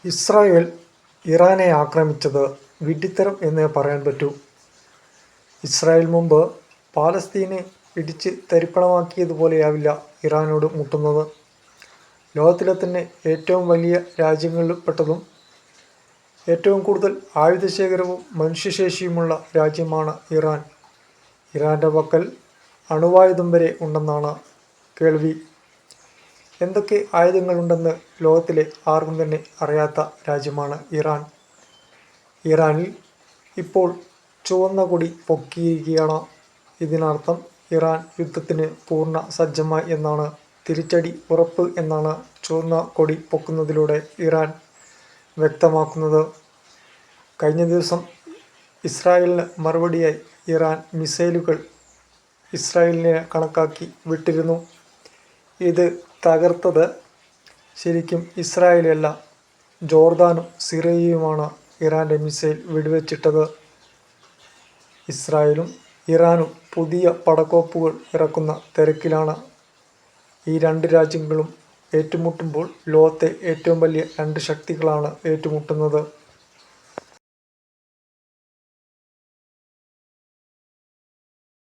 Israel ഇറാനെ ആക്രമിച്ചത് വിഡ്ഢിത്തരം എന്നേ പറയാൻ പറ്റൂ. ഇസ്രായേൽ മുമ്പ് പാലസ്തീനെ ഇടിച്ച് തരിപ്പണമാക്കിയതുപോലെയാവില്ല ഇറാനോട് മുട്ടുന്നത്. ലോകത്തിലെ തന്നെ ഏറ്റവും വലിയ രാജ്യങ്ങളിൽപ്പെട്ടതും ഏറ്റവും കൂടുതൽ ആയുധശേഖരവും മനുഷ്യശേഷിയുമുള്ള രാജ്യമാണ് ഇറാൻ. ഇറാൻ്റെ പക്കൽ അണുവായുധം വരെ ഉണ്ടെന്നാണ് കേൾവി. എന്തൊക്കെ ആയുധങ്ങളുണ്ടെന്ന് ലോകത്തിലെ ആർക്കും തന്നെ അറിയാത്ത രാജ്യമാണ് ഇറാൻ. ഇറാനിൽ ഇപ്പോൾ ചുവന്ന കൊടി പൊക്കിയിരിക്കുകയാണ്. ഇതിനർത്ഥം ഇറാൻ യുദ്ധത്തിന് പൂർണ്ണ സജ്ജമായി എന്നാണ്. തിരിച്ചടി ഉറപ്പ് എന്നാണ് ചുവന്ന കൊടി പൊക്കുന്നതിലൂടെ ഇറാൻ വ്യക്തമാക്കുന്നത്. കഴിഞ്ഞ ദിവസം ഇസ്രായേലിന് മറുപടിയായി ഇറാൻ മിസൈലുകൾ ഇസ്രായേലിനെ കണക്കാക്കി വിട്ടിരുന്നു. ഇത് തകർത്തത് ശരിക്കും ഇസ്രായേലല്ല, ജോർദാനും സിറിയയുമാണ് ഇറാൻ്റെ മിസൈൽ വെടിവെച്ചിട്ടത്. ഇസ്രായേലും ഇറാനും പുതിയ പടക്കോപ്പുകൾ ഇറക്കുന്ന തിരക്കിലാണ്. ഈ രണ്ട് രാജ്യങ്ങളും ഏറ്റുമുട്ടുമ്പോൾ ലോകത്തെ ഏറ്റവും വലിയ രണ്ട് ശക്തികളാണ് ഏറ്റുമുട്ടുന്നത്.